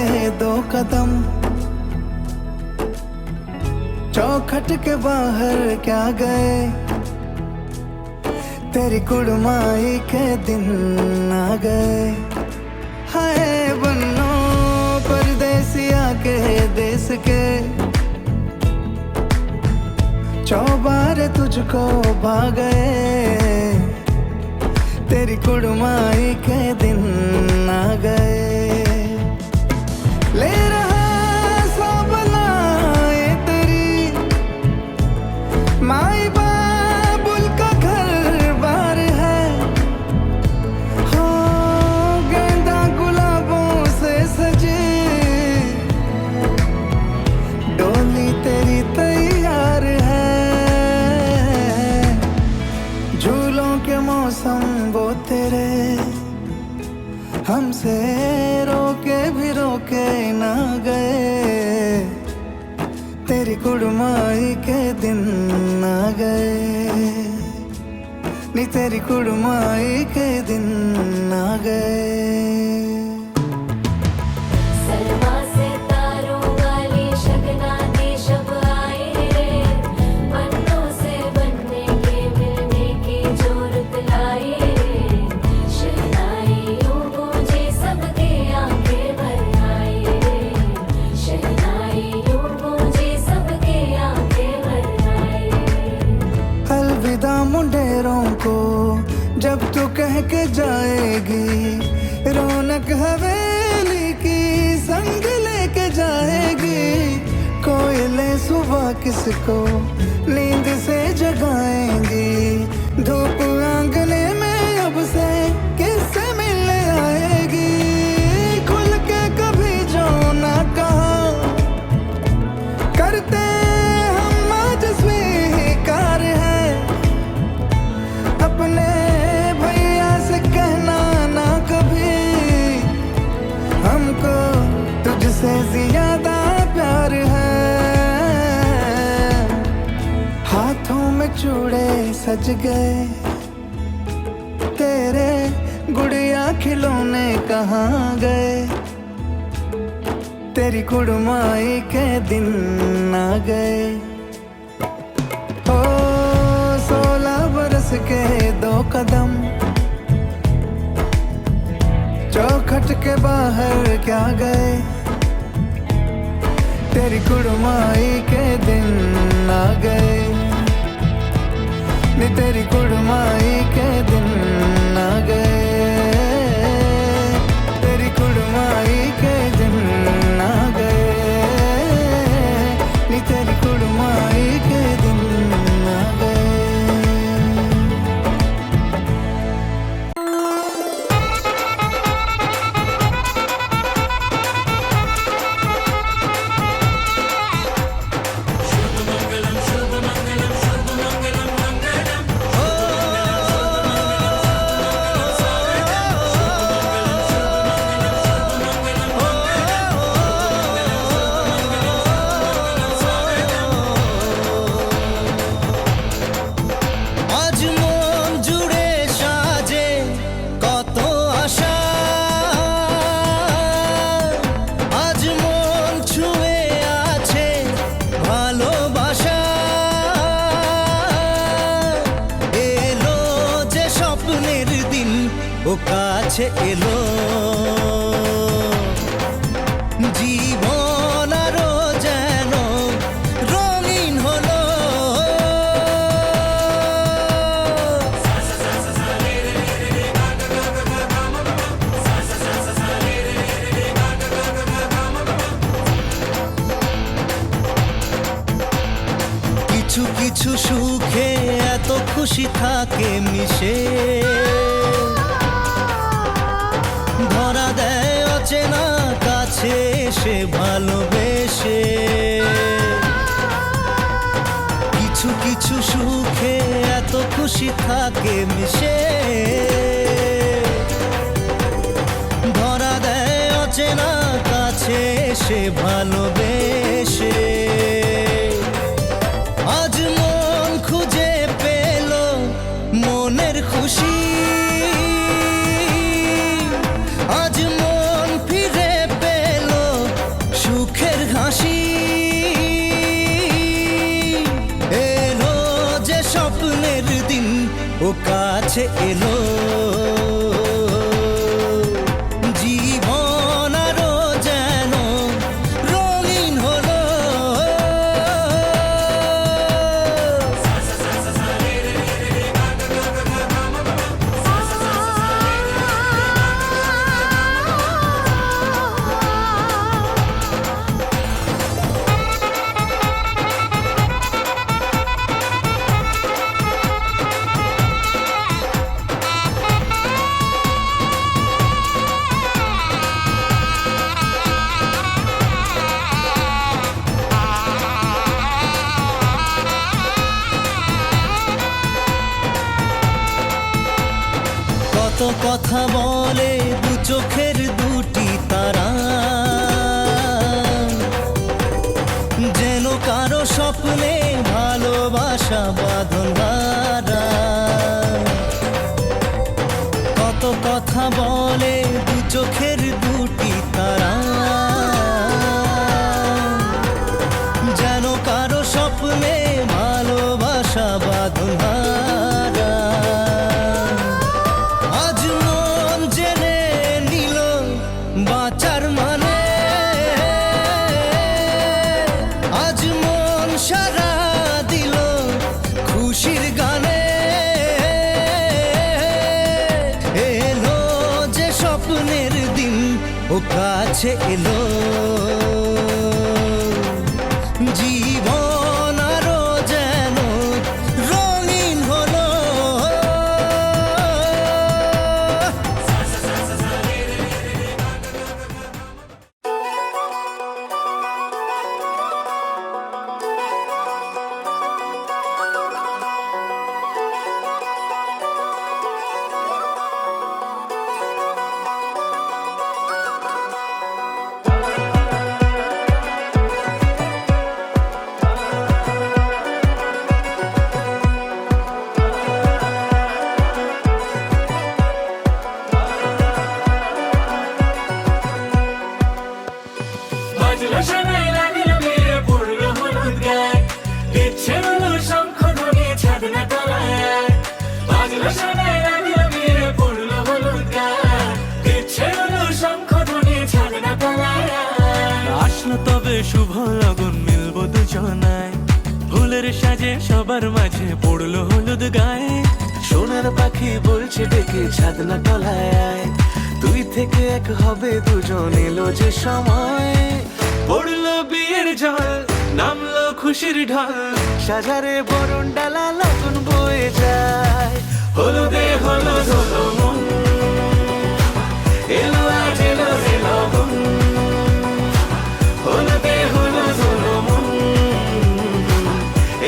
के 2 कदम, चौखट के बाहर क्या गए, तेरी कुड़माई के दिन आ गए। हाय बन्नो परदेसिया के देश के, चौबारे तुझको भा गए, तेरी कुड़माई के दिन आ गए। ले रहा सब लाए तेरी माई बाबुल का घर बार है, हो गेंदा गुलाबों से सजे, डोली तेरी तैयार है। झूलों के मौसम वो तेरे, हमसे रोके भी रोके ना गए, तेरी कुड़माई के दिन आ गए, नी तेरी कुड़माई के दिन आ गए। मुंडेरों को जब तू कह के जाएगी, रौनक हवेली की संग लेके जाएगी। कोयले सुबह किसको नींद से जगाएंगी, धूप आंगने में अब से किससे मिलने आएगी। खुल के कभी जो ना कहा करते हम आज स्वीकार है, अपने भैया से कहना ना कभी, हमको तुझसे ज्यादा प्यार है। हाथों में चूड़े सज गए, तेरे गुड़िया खिलौने कहाँ गए, तेरी कुड़माई के दिन आ गए। 16 बरस के 2 कदम, चौखट के बाहर क्या गए, तेरी कुड़माई के दिन आ गए, नी तेरी कुड़माई के दिन आ गए, तेरी कुड़माई के दिन आ गए, नी तेरी कुड़माई के दिन आ गए। ও কাছে এলো, জীবন আরো যেন রঙিন হলো। কিছু কিছু সুখে এত খুশি থাকে মিশে, ধরা দেয় অচেনা কাছে এসে ভালোবেসে। কিছু কিছু সুখে এত খুশি থাকে মিশে, ধরা দেয় অচেনা কাছে এসে ভালোবেসে। আজ মন খুঁজে পেল মনের খুশি, আজ মন ফিরে পেল কাছে এলো জীবন আরো যেন রঙিন হলো কত কথা বলে দু চোখের দুটি তারা যেন কারো স্বপ্নে ভালোবাসা বাঁধন হারা। কত কথা বলে দু চোখের দুটি তারা যেন কারো স্বপ্নে ভালোবাসা বাঁধন হারা। আজ মন জেনে নিল বাঁচার মানে, আজ মন সারা দিল খুশির গানে। এলো যে স্বপ্নের দিন ও কাছে এলো জীবন আরো যেন রঙিন হলো। বাজলো শোনাই লাগলো মেরে পড়লো হলুদ গায়ে, ইচ্ছে হলো শঙ্খ ধ্বনি ছাদ না তলায়। বাজলো শোনাই লাগলো মেরে পড়লো হলুদ গায়ে, ইচ্ছে হলো শঙ্খ ধ্বনি ছাদ না তলায়। আসলো তবে শুভ লগন মিলবো দুজনায়, ফুলের সাজে সবার মাঝে পড়লো হলুদ গায়ে। সোনার পাখি বলছে ডেকে ছাদ না তলায়, দুই থেকে এক হবে দুজন এলো যে সময়। পড়লো বিয়ের জল নামলো খুশির ঢল, সাজারে বরণ ডালা লগন বয়ে যায়। হলুদে হলুদ হলো মন, এলো আজ এলো রে লগন। হলুদে হলুদ হলো মন,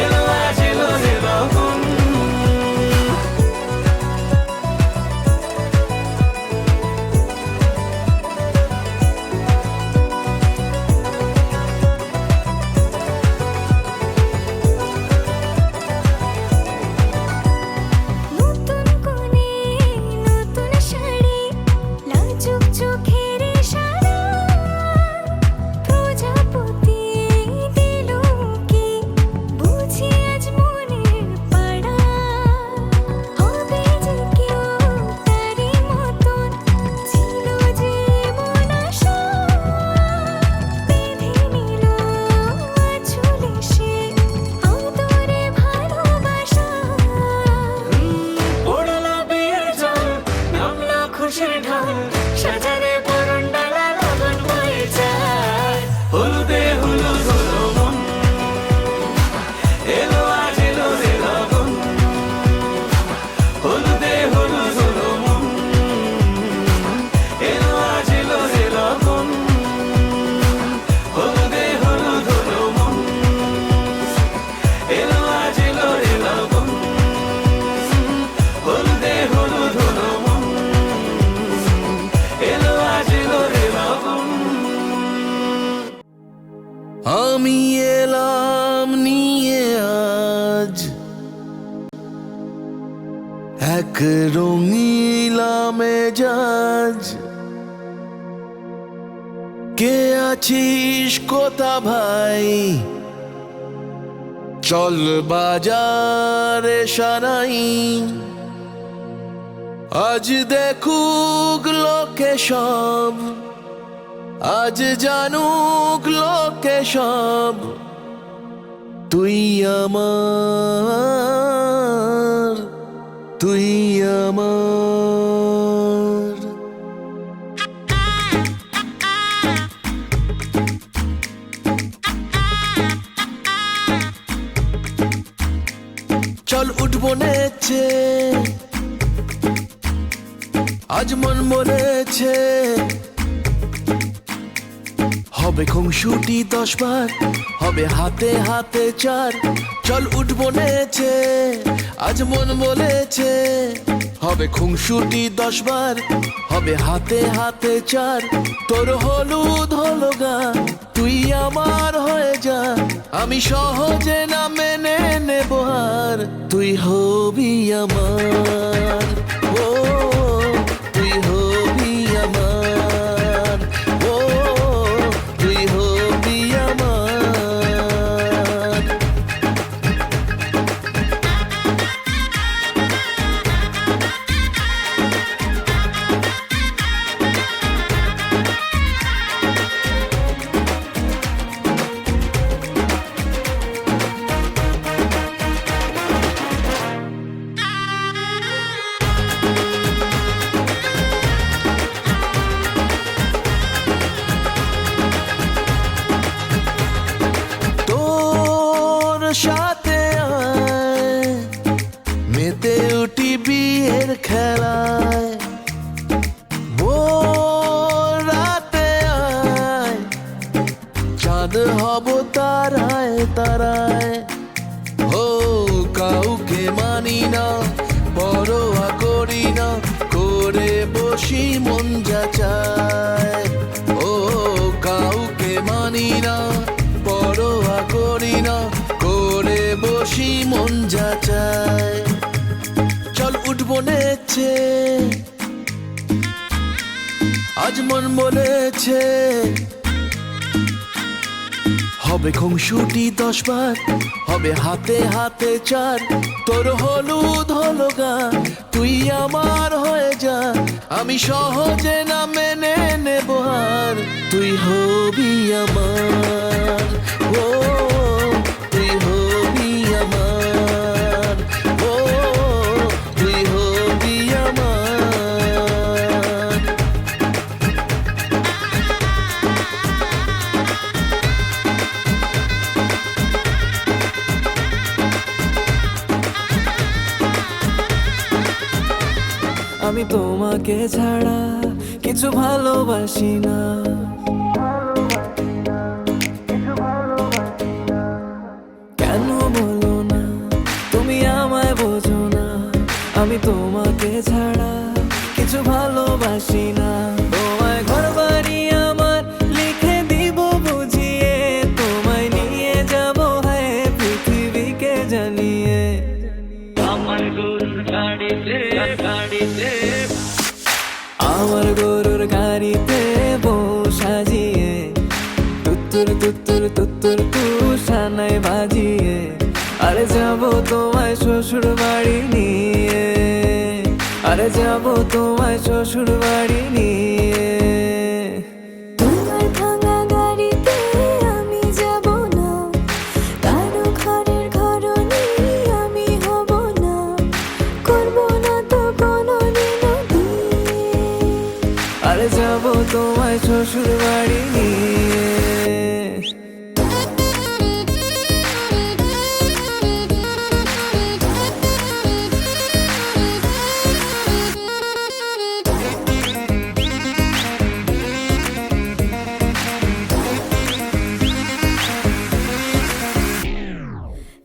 এলো আজ এলো রে লগন। নতুন কোণে নতুন শাড়ি, লাজুক চোখের ইশারা, প্রজাপতি দিল কি বুঝি আজ মনের পাড়া। হবে যে কেউ তারই মতন, ছিল যে মন আশা, বেঁধে নিল আঁচলে সে আদরে ভালোবাসা। পড়লো বিয়ের জল নামলো খুশির ঢল, সাজারে বরণ ডালা লগন বয়ে যায়। হলুদে হলুদ হলো মন, এলো আজ এলো রে লগন। হলুদে হলুদ হলো মন, এলো আজ এলো রে লগন। হলুদে হলুদ হলো মন, এলো আজ এলো রে লগন। হলুদে হলুদ হলো মন, এলো আজ এলো রে লগন। আমি এলাম নিয়ে আজ এক রঙিলা মেজাজ, কে আছিস কোথা ভাই, চল বাজারে সারাই। আজ দেখুক লোকে সব, আজ জানুক লোকে সব, তুই আমার, তুই আমার। চল উঠবো নেচে, আজ মন বলেছে হবে খুনসুটি 10 বার, হবে হাতে হাতে 4। চল উঠবো নেচে, আজ মন বলেছে হবে খুনসুটি 10 বার, হবে হাতে হাতে 4। তোর হলুদ হলো গা, তুই আমার হয়ে যা, আমি সহজে না মেনে নেব আর। তুই হবি আমার, ও তুই হবি আমার, ও তুই হবি আমার। তোর সাথে আয়, মেতে উঠি বিয়ের খেলায়, ভোর রাতে আয়, চাঁদ হব তারায় তারায়। ও কাউকে মানি না, পরোয়া করি না, করে বসি মন যা চায়। ও কাউকে মানি না, পরোয়া করি না, করে বসি মন যা চায়। চল উঠবো নেচে, আজ মন বলেছে হবে খুনসুটি 10 বার, হবে হাতে হাতে 4। তোর হলুদ হলো গা, তুই আমার হয়ে যা, আমি সহজে না মেনে নেব আর। তুই হবি আমার, ও তুই হবি আমার, ও তুই হবি আমার। আমি তোমাকে ছাড়া কিছু ভালোবাসি না, কেন বলো না তুমি আমায় বোঝো না। আমি তোমাকে ছাড়া কিছু ভালোবাসি না। তোমায় ঘর বাড়ি আমার লিখে দিব বুঝিয়ে, তোমায় নিয়ে যাবো হ্যাঁ পৃথিবীকে জানিয়ে। আমার গরুর গাড়িতে গাড়িতে, আমার গরুর গাড়িতে বউ সাজিয়ে, তুত্তুর তুত্তুর তুত্তুর তুষানায় বাজিয়ে, আরে যাবো তোমায় শ্বশুর বাড়ি নিয়ে, আরে যাবো তোমায় শ্বশুর বাড়ি নিয়ে। তোমার ভাঙা গাড়িতে আমি যাব না, কারো ঘরের ঘরনি আমি হব না, করব না তো কোনোদিনও বিয়ে। আরে যাবো তোমায় শ্বশুর বাড়ি নিয়ে।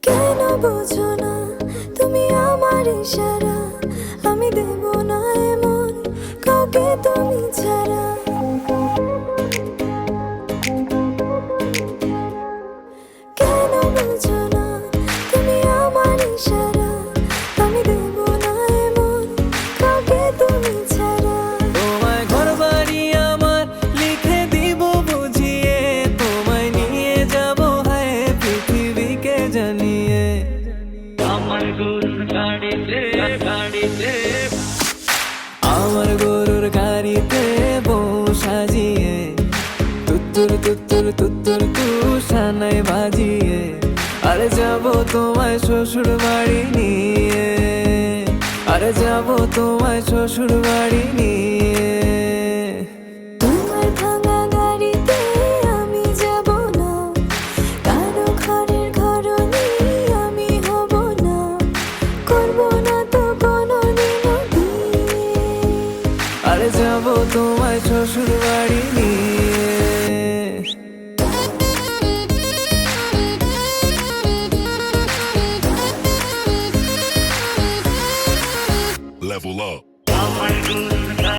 কেন বোঝো না তুমি আমার ইশারা, আমি দেব না এমন কাউকে তুমি ছাড়া। কেন বোঝো না তুমি আমার ইশারা, আমি দেব না এমন কাউকে তুমি ছাড়া। তোমায় ঘর বাড়ি আমার লিখে দিব বুঝিয়ে, তোমায় নিয়ে যাবো হ্যাঁ পৃথিবীকে জানিয়ে। আমার গরুর গাড়িতে গাড়িতে, তোমায় শ্বশুর বাড়ি নিয়ে, আরে যাব তোমায় শ্বশুর বাড়ি নিয়ে। তোমার ভাঙা গাড়িতে আমি যাব না, কারো ঘরের ঘরনি আমি হব না, করব না তো কোনোদিনও বিয়ে। আরে যাব তোমায় শ্বশুর বাড়ি নিয়ে। Level up. আমার